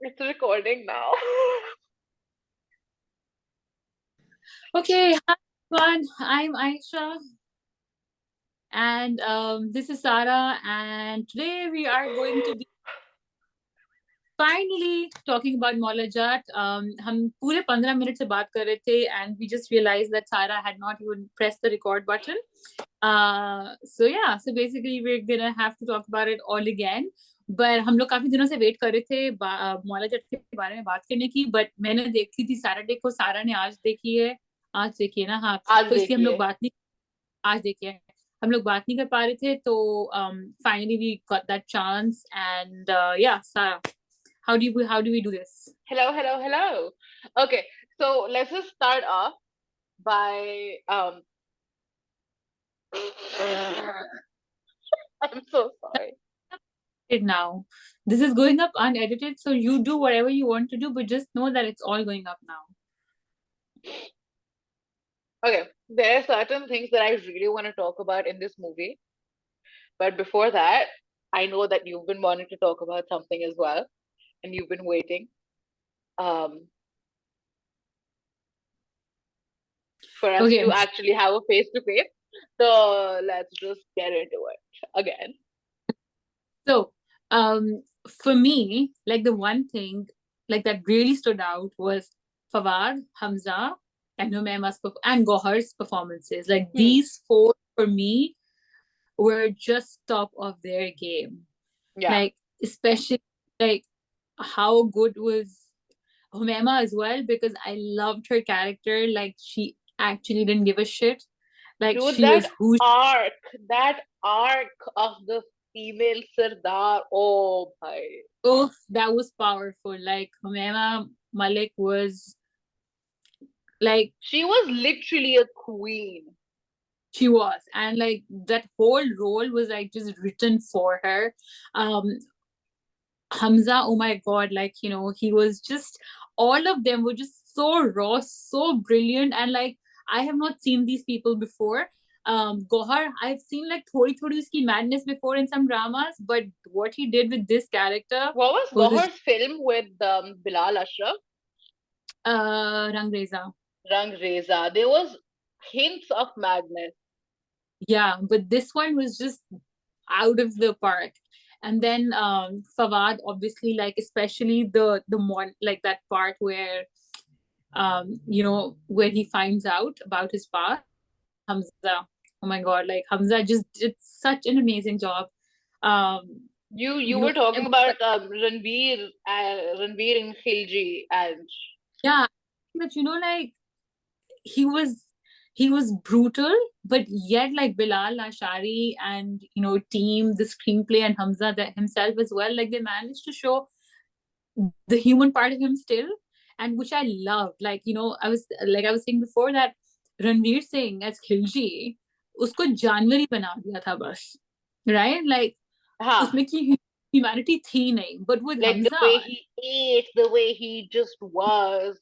It's recording now. Okay, hi everyone. I'm Aisha, and this is Sarah, and today we are going to be finally talking about Maula Jatt. हम पूरे 15 minute से बात कर रहे थे, and we just realized that Sarah had not even pressed the record button. So basically we're gonna have to talk about it all again. But हम लोग काफी दिनों से वेट कर रहे थे मौला जट के बारे में बात करने की, बट मैंने देखी थी सैटरडे को, सारा ने आज देखी है ना, हाँ। आज तो इसलिए हम लोग देखिए. बात नहीं, आज देखिए हम लोग बात नहीं कर पा रहे थे, तो finally we got that chance and या सारा, how do we do this? Hello, hello, hello. Okay, so let's just start off by I'm so sorry. Now this is going up unedited, so you do whatever you want to do, but just know that it's all going up now. Okay, there are certain things that I really want to talk about in this movie, but before that, I know that you've been wanting to talk about something as well, and you've been waiting um for us Okay, to actually have a face to face. So let's just get into it again. so for me, like the one thing like that really stood out was Fawad, Hamza, and Humaima's and Gohar's performances. Like Hmm. these four for me were just top of their game. Yeah. Like especially like how good was Humaima as well, because I loved her character. Like she actually didn't give a shit. Like Dude, she was who. arc, that arc of the female Sardar, oh bhai. Oh, that was powerful. Like Humaima Malik was like, She was literally a queen. she was, and like that whole role was like just written for her. Um, Hamza, oh my god, like he was just, all of them were just so raw, so brilliant, and like I have not seen these people before. Gohar, I've seen like thodi uski madness before in some dramas, but what he did with this character What was was Gohar's film with Bilal Ashraf? Rangreza. Rang Reza. There was hints of madness. Yeah, but this one was just out of the park. And then Fawad, obviously, like especially the more like that part where where he finds out about his past. Hamza, oh my god, like Hamza just did such an amazing job. Um, You you were know, talking about Ranveer and Khilji, and yeah, but like he was he was brutal, but yet like Bilal Ashari and team, the screenplay, and Hamza that himself as well, like they managed to show the human part of him still, and which I loved. Like I was saying before that Ranveer Singh as Khilji, उसको जानवर ही बना दिया था बस, right? Like huh, उसमें की humanity थी नहीं, but with like the Hamza, way he ate, the way he just was.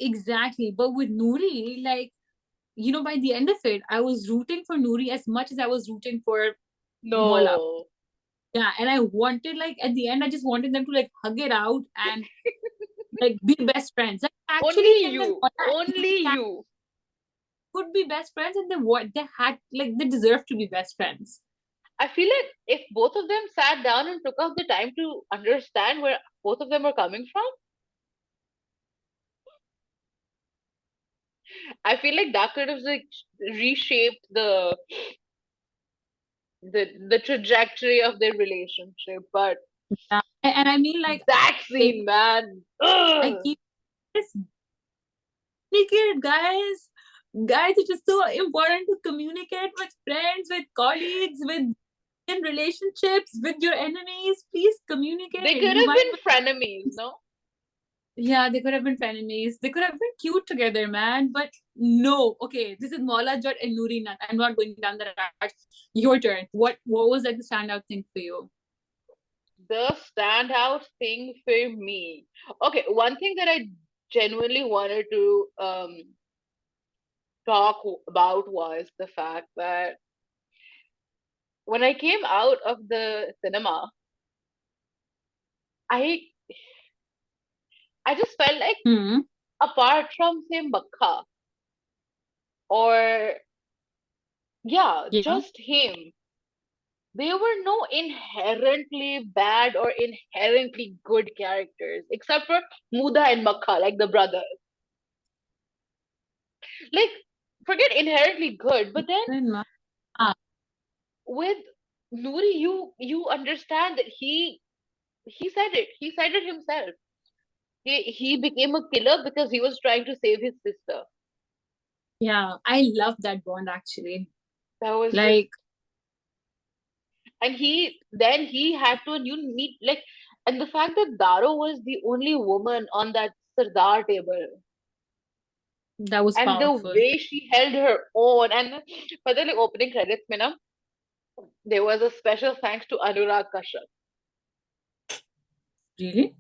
exactly. But with Noori, like by the end of it, I was rooting for Noori as much as I was rooting for Mola. No, Yeah, and I wanted, like, at the end, I just wanted them to like hug it out and like be best friends. Like actually, only him and you, Mola and only Noori you. could be best friends, and they had, like, they deserve to be best friends. I feel like if both of them sat down and took out the time to understand where both of them are coming from, I feel like that could have like reshaped the trajectory of their relationship. But Yeah. And I mean, like, that they scene, man, like ugh. you just communicate, guys. Guys, it is so important to communicate with friends, with colleagues, with in relationships, with your enemies. Please They communicate. could You have might, been frenemies, no? yeah, they could have been enemies. They could have been cute together, man. But no, okay, this is Maula Jat and Noori Nat. I'm not going down that path. Your turn. What was like the standout thing for you? The standout thing for me. Okay, one thing that I genuinely wanted to talk about was the fact that when I came out of the cinema, I I just felt like, Hmm. apart from say Makha, or yeah, Yeah. just him, there were no inherently bad or inherently good characters, except for Muda and Makha, like the brothers. Like, forget inherently good, but then Then ah, with Nuri, you understand that he said it himself. He became a killer because he was trying to save his sister. yeah, I love that bond actually. That was just, Like, and he had to, and you meet like, and the fact that Daro was the only woman on that Sardar table, that was and the powerful. way she held her own, and for the like opening credits, Mina, there was a special thanks to Anurag Kashyap. Really?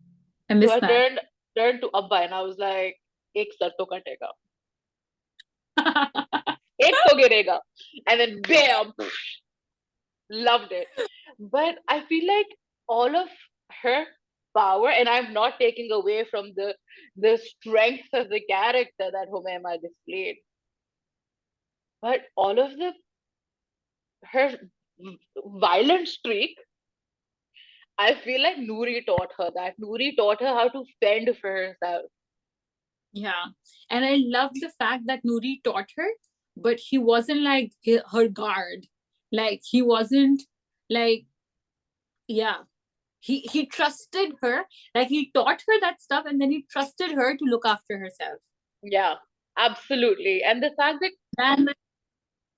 I So missed I that. turned to Abba and I was like, "Ek sar to katega, ek to girega," and then bam, loved it. But I feel like all of her power, and I'm not taking away from the strength of the character that Humaima displayed, but all of the her violent streak, I feel like Noori taught her that. Noori taught her how to fend for herself. Yeah. And I love the fact that Nuri taught her, but he wasn't like her guard. Like he wasn't like, yeah. He trusted her. Like he taught her that stuff and then he trusted her to look after herself. Yeah, absolutely. And the fact that And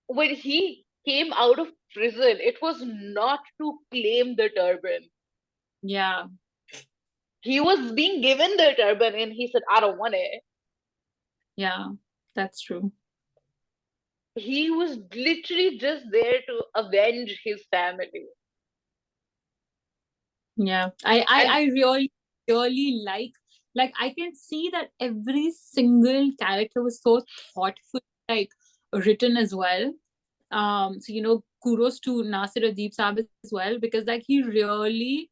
when he came out of prison, it was not to claim the turban. yeah, He was being given the turban and he said, I don't want it. yeah, that's true. He was literally just there to avenge his family. Yeah. I And really like I can see that every single character was so thoughtful, like written as well. So kudos to Nasir Adeeb Saab as well, because like he really,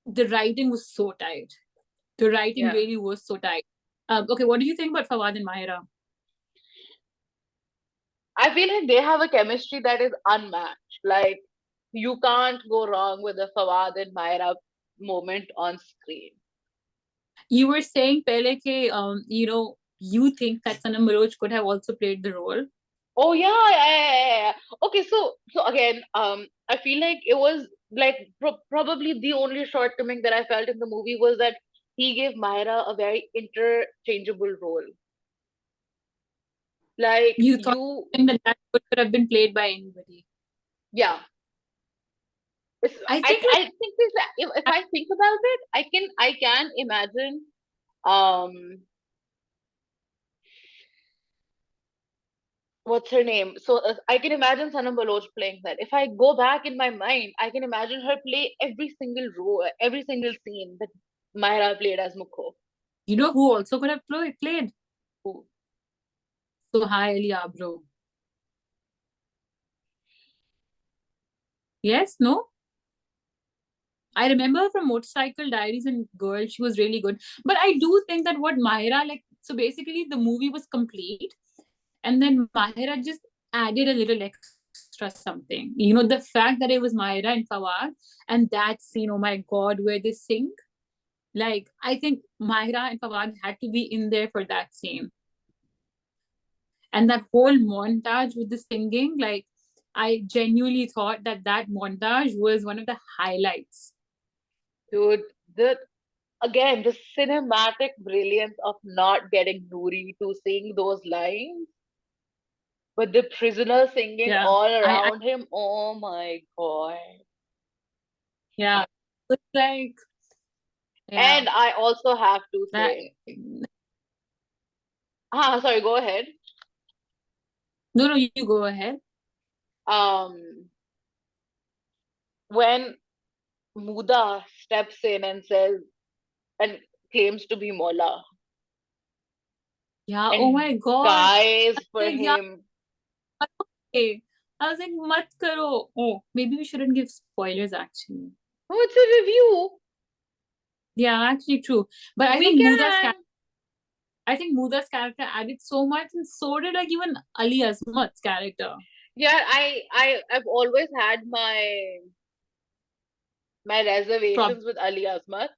the writing was so tight. The writing yeah, really was so tight. Okay, what do you think about Fawad and Mahira? I feel like they have a chemistry that is unmatched. Like, you can't go wrong with a Fawad and Myra moment on screen. You were saying Pele ke, you think that Sanam Miroj could have also played the role. Oh yeah, yeah. Okay, so again, I feel like it was like probably the only shortcoming that I felt in the movie was that he gave Myra a very interchangeable role. Like You thought you, that could have been played by anybody. yeah. I think I think this, if I think about it, I can imagine um what's her name? So I can imagine Sanam Baloch playing that. If I go back in my mind, I can imagine her play every single role, every single scene that Myra played as Mukho. who also could have played. Who- So hi Ali Abro. Yes, no? I remember from Motorcycle Diaries and Girl, she was really good. But I do think that what Mahira, like, so basically the movie was complete, and then Mahira just added a little extra something. The fact that it was Mahira and Fawad, and that scene, oh my God, where they sing. Like, I think Mahira and Fawad had to be in there for that scene. And that whole montage with the singing, like, I genuinely thought that montage was one of the highlights. Dude, the again the cinematic brilliance of not getting Noori to sing those lines, but the prisoner singing Yeah. all I around him. Oh my god! yeah. It's like, yeah. And I also have to That say, sorry, go ahead. no, you go ahead. Um, when Muda steps in and says and claims to be Mola Yeah. Oh and my God. dies for Like, yeah. him. Okay. I was like, mat karo. Oh, maybe we shouldn't give spoilers actually. Oh, it's a review. Yeah, actually true. But I We think can. Muda's character added so much, and so did like even Ali Azmat's character. Yeah, I've always had my Prob reservations with Ali Asmat,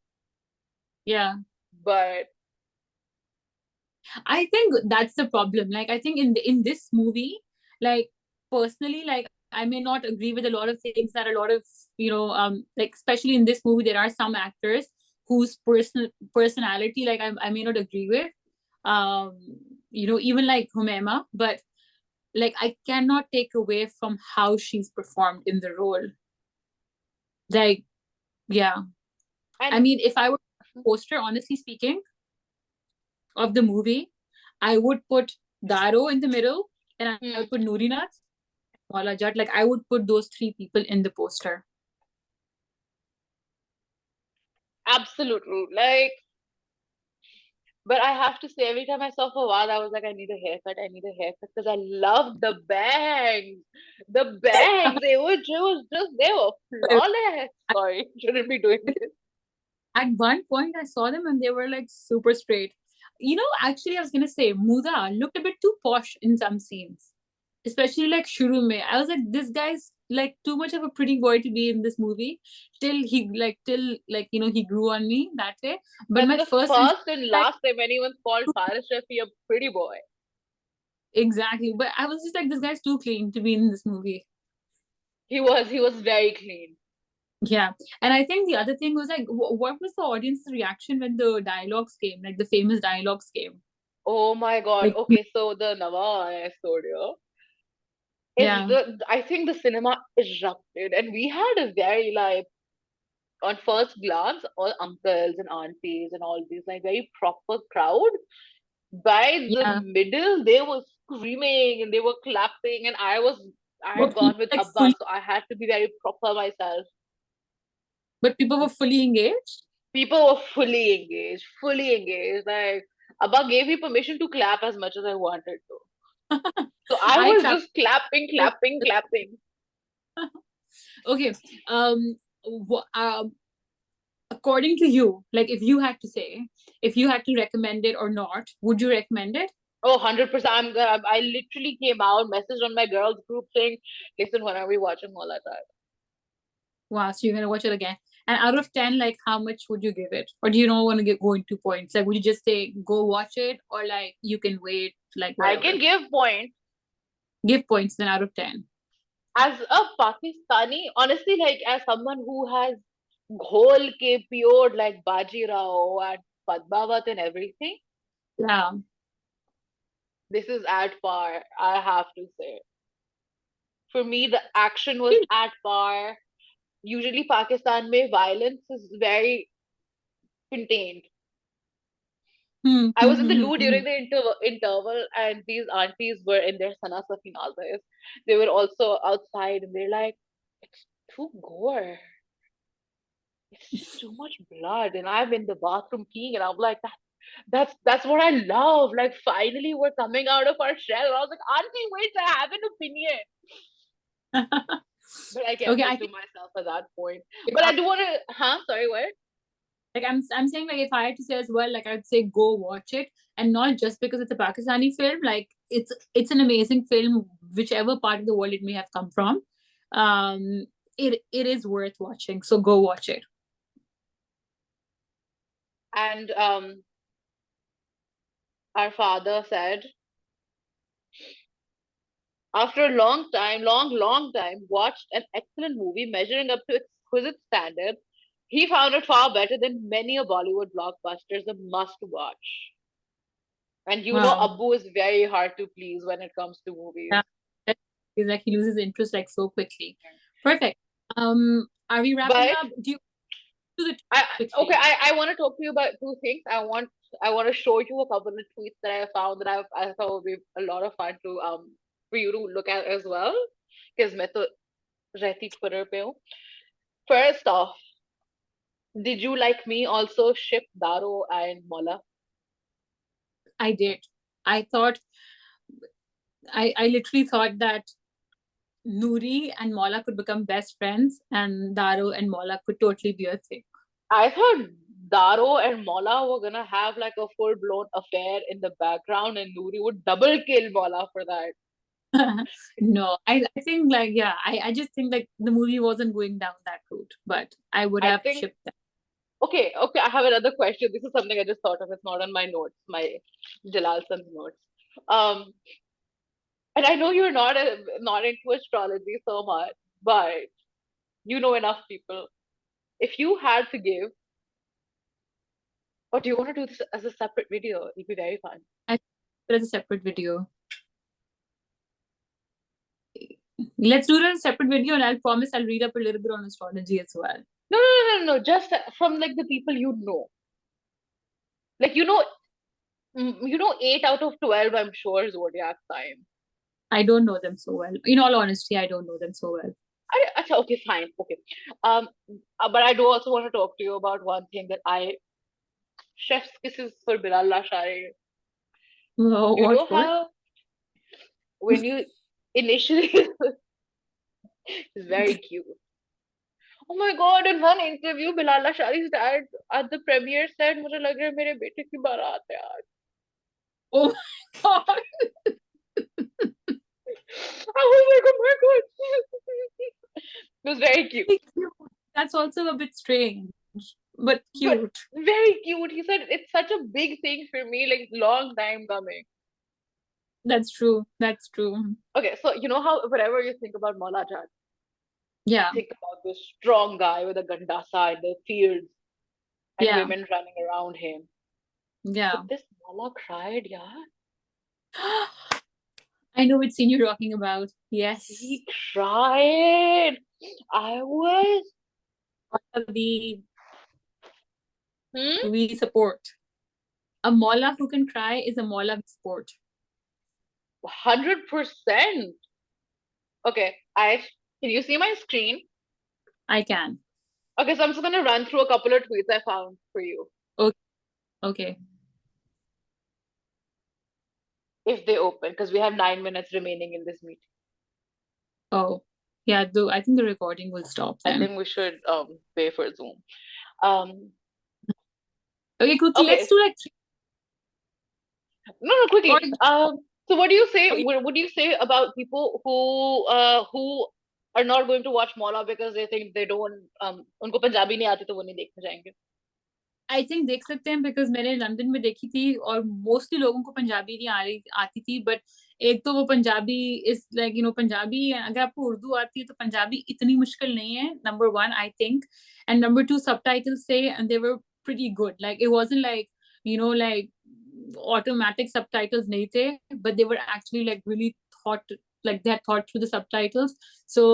Yeah. but I think that's the problem. Like, I think in this movie, like personally, like I may not agree with a lot of things that a lot of like especially in this movie, there are some actors whose personality like I may not agree with. Um, even like Humaima, but like I cannot take away from how she's performed in the role. Like, yeah. I and mean, if I were a poster, honestly speaking, of the movie, I would put Daro in the middle, and I would hmm, put Noorinath, Maula Jatt. Like I would put those three people in the poster. absolutely, like, but I have to say, every time I saw Fawad, I was like, I need a haircut. I need a haircut because I love the bangs. The bangs, they were flawless. Sorry, shouldn't be doing this. At one point, I saw them and they were like super straight. Actually, I was gonna say Muda looked a bit too posh in some scenes, especially like Shuru Mein. I was like, this guy's like too much of a pretty boy to be in this movie. Till he grew on me that way. But That's my the first instinct, first and like, last time anyone's called Faris Shafi a pretty boy. exactly. But I was just like, this guy's too clean to be in this movie. He was very clean. Yeah. And I think the other thing was like, what was the audience's reaction when the dialogues came, like the famous dialogues came? Oh my God. Like, Okay, so the Nawa studio is yeah, I think the cinema erupted, and we had a very like on first glance all uncles and aunties and all these like very proper crowd. By the yeah. middle, they were screaming and they were clapping, and I But had gone people with like Abba, fully, so I had to be very proper myself. but people were fully engaged. People were fully engaged, fully engaged. Like Abba gave me permission to clap as much as I wanted to. So I I was clapped. just clapping, clapping, clapping. Okay. Um, According to you, like if you had to say, if you had to recommend it or not, would you recommend it? Oh, 100%. I literally came out, messaged on my girls group saying, listen, when are we watching Maula Jatt? Wow, so you're gonna watch it again. And out of 10, like how much would you give it? Or do you not want to go into points? Like would you just say go watch it, or like you can wait, like I can whatever? give points. Give points then out of 10. As a Pakistani, honestly, like as someone who has ghol ke pure like Baji Rao and Padmavat and everything, Yeah. this is at par, I have to say. For me, the action was at par. Usually, Pakistan mein violence is very contained. Hmm, I hmm, was in the hmm, loo hmm, hmm. during the interval, and these aunties were in their sana safinazes. They were also outside, and they're like, "It's too gore. It's just too much blood." And I'm in the bathroom peeing, and I'm like, "That's what I love. Like, finally, we're coming out of our shell." And I was like, "Auntie, wait, I have an opinion." But I Okay, kept I it to think myself at that point. if But I I do want to, huh? Sorry, what? like I'm saying like if I had to say as well, like I'd say go watch it, and not just because it's a Pakistani film. Like it's an amazing film, whichever part of the world it may have come from. Um, it is worth watching. So go watch it. And our father said, after a long time, long time, watched an excellent movie measuring up to exquisite standards. He found it far better than many a Bollywood blockbusters, a must watch. And you know, Wow. Abu is very hard to please when it comes to movies. Yeah. It's like he loses interest like so quickly. Perfect. Are we wrapping But up? Do you do the I okay, quickly? I want to talk to you about two things. I want to show you a couple of tweets that I found that I thought would be a lot of fun to for you to look at as well. Because मैं तो रहती Twitter पे हूँ. First off, did you like me also ship Daro and Mola? I did. I thought I literally thought that Nuri and Mola could become best friends, and Daro and Mola could totally be a thing. I thought Daro and Maula were gonna have like a full blown affair in the background, and Noori would double kill Maula for that. No, I think like yeah, I just think like the movie wasn't going down that route, but I would I have think shipped that. okay, I have another question. This is something I just thought of. It's not on my notes, my Jalal Son's notes. Um, and I know you're not into astrology so much, but you know enough people. If you had to give, or do you want to do this as a separate video? It'll be very fun. I think it's a separate video. Let's do it in a separate video, and I'll promise I'll read up a little bit on astrology as well. No. Just from like the people you know. Like you know, 8 out of 12. I'm sure zodiac sign. I don't know them so well. In all honesty, I don't know them so well. Acha, okay, fine, okay. Um, but I do also want to talk to you about one thing that chef's kisses for Bilal Lashari. Oh, You what know for? how when you initially is very cute. Oh my God! In one interview, Bilal Lashari's dad at the premiere said, "मुझे लग रहा है मेरे बेटे की बारात है आज." Oh my god! I was like, "Oh my God!" It was very cute. That's also a bit strange, but But cute. very cute. He said it's such a big thing for me, like long time coming. That's true. That's true. Okay, so you know how whenever you think about Maula Jatt, Yeah. think about this strong guy with a gandasa in the fields and Yeah. women running around him. Yeah. But this Maula cried, yeah. I know which scene you're talking about. Yes. He cried. I was. We Hmm? we support. A Mawla who can cry is a Mawla we support. 100%. Okay, can you see my screen? I can. Okay, so I'm just gonna run through a couple of tweets I found for you. Okay. Okay. If they open, because we have 9 minutes remaining in this meeting. Oh. Yeah, though I think the recording will stop I then. think we should pay for Zoom. Um Okay, quickly, okay. let's do like No, or quickly. So what do you say? What do you say about people who are not going to watch Maula because they think they don't उनको पंजाबी नहीं आती तो वो नहीं देखने जाएंगे? I think देख सकते हैं बिकॉज मैंने लंदन में देखी थी और मोस्टली लोगों को पंजाबी नहीं आती थी बट एक तो वो पंजाबी इज लाइक पंजाबी अगर आपको उर्दू आती है तो पंजाबी इतनी मुश्किल नहीं है number one I think and number two subtitles थे and they were pretty good like it wasn't like like automatic subtitles nahi the, but they were actually like really thought, like they had thought through the subtitles. So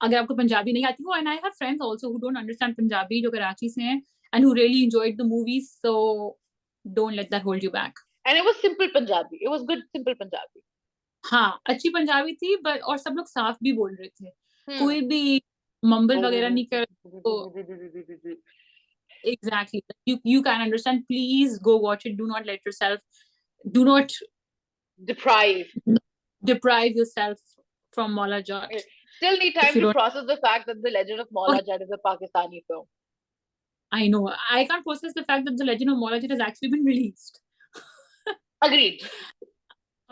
अगर आपको पंजाबी नहीं आती हो, and I have friends also who don't understand Punjabi जो कराची से हैं and who really enjoyed the movies, so don't let that hold you back. And it was simple Punjabi. It was good simple Punjabi. हाँ अच्छी पंजाबी थी but और सब लोग साफ भी बोल रहे थे कोई भी मम्बल वगैरह नहीं कर तो exactly you can understand. Please go watch it. Do not let yourself, do not deprive yourself from Maula Jatt. Still need time to process the fact that the Legend of Maula Jatt is a Pakistani film. I know. I can't process the fact that the Legend of Maula Jatt has actually been released. Agreed.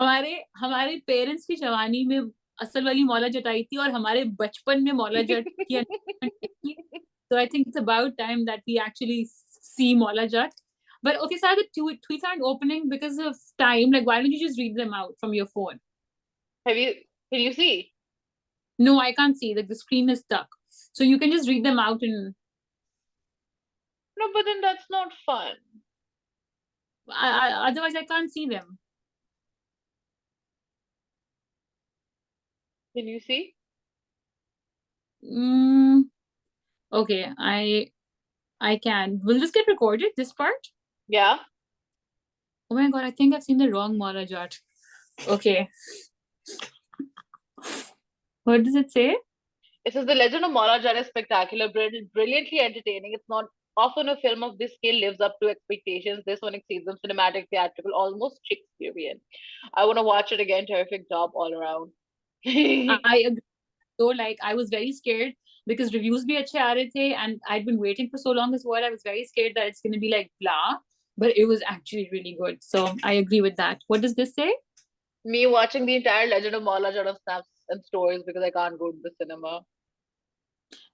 हमारे parents की जवानी में असल वाली मौला जट आई थी और हमारे बचपन में मौला जट की so I think it's about time that we actually see Maula Jatt. But okay, so the tweets aren't opening because of time. Like, why don't you just read them out from your phone? Can you see? No, I can't see. Like the screen is stuck. So you can just read them out and. No, but then that's not fun. Otherwise, I can't see them. Can you see? Okay, I can. Will this get recorded, this part? Yeah. Oh my god, I think I've seen the wrong Maula Jatt. Okay. What does it say? It says the Legend of Maula Jatt is spectacular, brilliantly entertaining. It's not often a film of this scale lives up to expectations. This one exceeds them. Cinematic, theatrical, almost Shakespearean. I want to watch it again. Terrific job all around. I agree. So like I was very scared because reviews bhi अच्छे आ रहे थे, and I'd been waiting for so long as well. I was very scared that it's going to be like blah, but it was actually really good. So I agree with that. What does this say? Me watching the entire Legend of Maula Jatt of snaps and stories because I can't go to the cinema.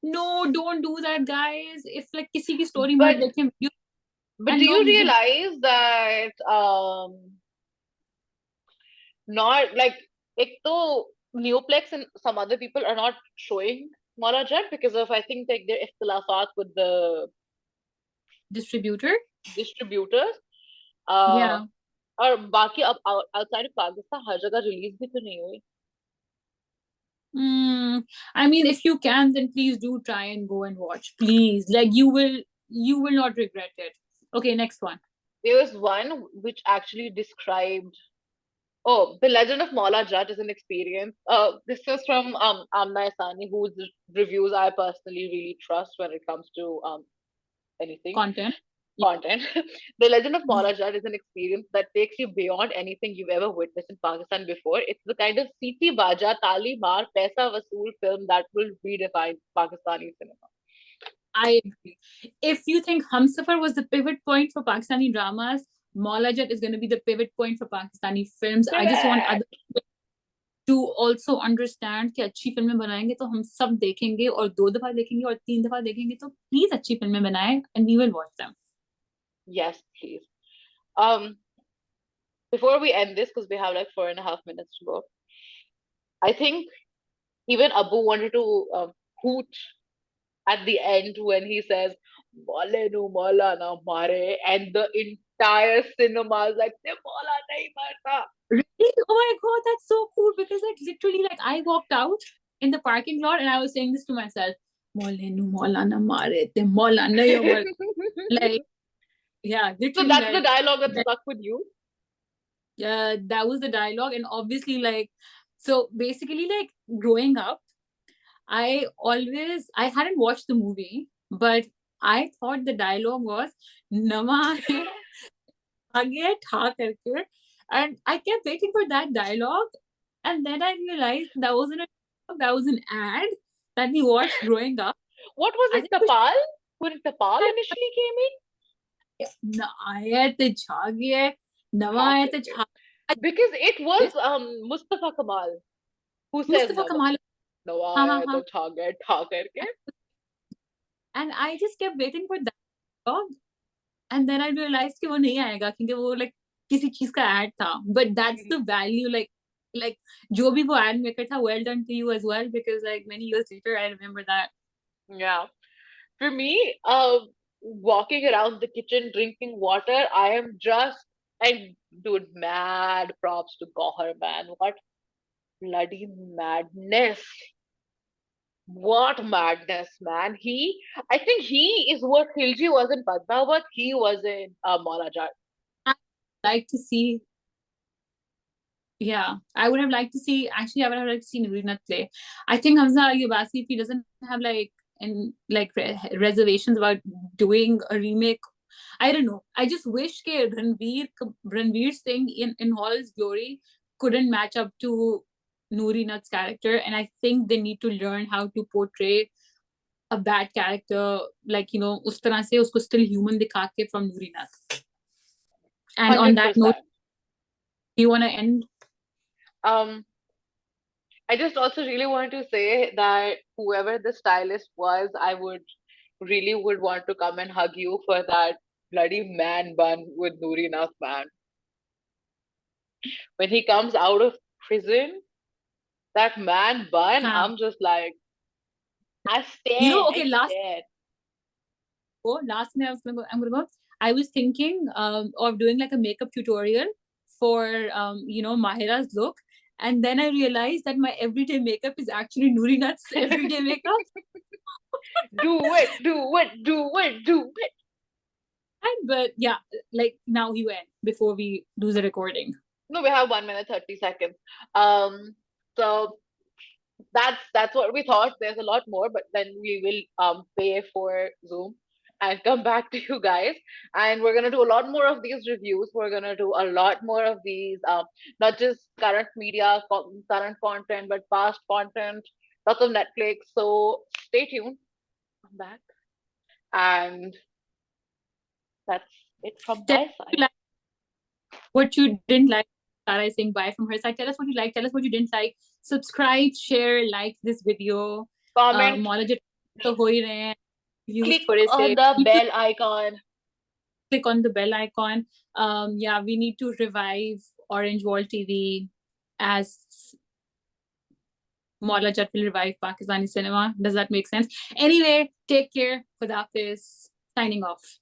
No, don't do that, guys. If like किसी की story But मत देखें, do and you लोग review realize that not like ek to Neoplex and some other people are not showing Maula Jatt because of I think like their ikhtilafat with the distributor. distributors. Uh, Yeah. और बाकी अब outside of Pakistan हर जगह release भी तो नहीं हुई. I mean, if you can, then please do try and go and watch. Please, like you will not regret it. Okay, next one. There was one which actually described. Oh, The Legend of Maula Jatt is an experience. This is from Amna Isani, whose reviews I personally really trust when it comes to anything Content. Yeah. content. The Legend of Maula Jatt is an experience that takes you beyond anything you've ever witnessed in Pakistan before. It's the kind of Siti Baja, Tali Mar, Paisa Vasool film that will redefine Pakistani cinema. I agree. If you think Humsafar was the pivot point for Pakistani dramas, Maula Jatt is going to be the pivot point for Pakistani films. I just want Correct. other to also understand कि अच्छी फिल्में बनाएंगे तो हम सब देखेंगे, और 2 दफा देखेंगे और 3 दफा देखेंगे, तो प्लीज अच्छी फिल्में बनाएं and we will watch them. Yes, please. Um, Before we end this, because we have like 4.5 minutes to go, I think even Abu wanted to hoot at the end when he says "Mole nu mola na mare," and the entire cinema is like "Ne mola nahi marta." Really? Oh my god, that's so cool, because like literally, like I walked out in the parking lot and I was saying this to myself, "Mole nu mola na mare te mola na yo mar." Like, yeah, So literally, that's the like dialogue that stuck with you. that was the dialogue. And obviously, like, so basically, like growing up, I hadn't watched the movie, but I thought the dialogue was "Nama hai आगे ठा करके," and I kept waiting for that dialogue, and then I realized that wasn't that was an ad that we watched growing up. What was I it? think it was Tapal? When Tapal initially came in? आए ते छागे नवा Tha आए ते karke. छा. Because it was This Mustafa Kamal who says Mustafa Nawa. Kamal. Nawa हाँ हाँ hai हाँ. to tha karke. And I just kept waiting for that dialogue, and then I realized कि वो नहीं आएगा क्योंकि वो like किसी चीज का ad था. But that's the value, like जो भी वो ad maker था, well done to you as well, because like many years later I remember that. Yeah. For me, walking around the kitchen drinking water, I am just and dude, mad props to Gohar, man. What bloody madness. What madness, man. I think he is what Khilji was in Padmavat, he was in Maula Jatt. I like to see. Yeah, I would have liked to see. Actually, I would have liked to see Nurina play. I think Hamza Abbasi, if he doesn't have like reservations about doing a remake, I don't know. I just wish that Ranveer Singh in all his glory couldn't match up to Noori Nutt's character, and I think they need to learn how to portray a bad character, like उस तरह से उसको still human दिखा के from Noori Nutt. And on that note, 100%. do you want to end? Um, I just also really want to say that whoever the stylist was, I would really would want to come and hug you for that bloody man bun with Noori Nath, man. When he comes out of prison, that man bun, Huh. I'm just like, I stand, I Okay, stand. last thing I'm gonna go. I was thinking of doing like a makeup tutorial for Mahira's look, and then I realized that my everyday makeup is actually Noori Nutt's everyday makeup. Do it, do it, do it, do it. But yeah, like now you end before we do the recording. No, we have 1 minute 30 seconds. So that's what we thought. There's a lot more, but then we will pay for Zoom and come back to you guys. And we're gonna do a lot more of these reviews. We're gonna do a lot more of these, not just current media, current content, but past content. lots of Netflix. So stay tuned. I'm back. And that's it from Tell my us side. what you didn't like. Sarah is saying bye from her side. Tell us what you like. Tell us what you didn't like. Subscribe, share, like this video. Comment, Maula Jatt तो हो ही रहे हैं. Views click थोड़े से. on the Need to bell icon. click on the bell icon. Yeah, we need to revive Orange Wall TV as Maula Jatt will revive Pakistani cinema. Does that make sense? Anyway, take care. Khuda Hafiz. Signing off.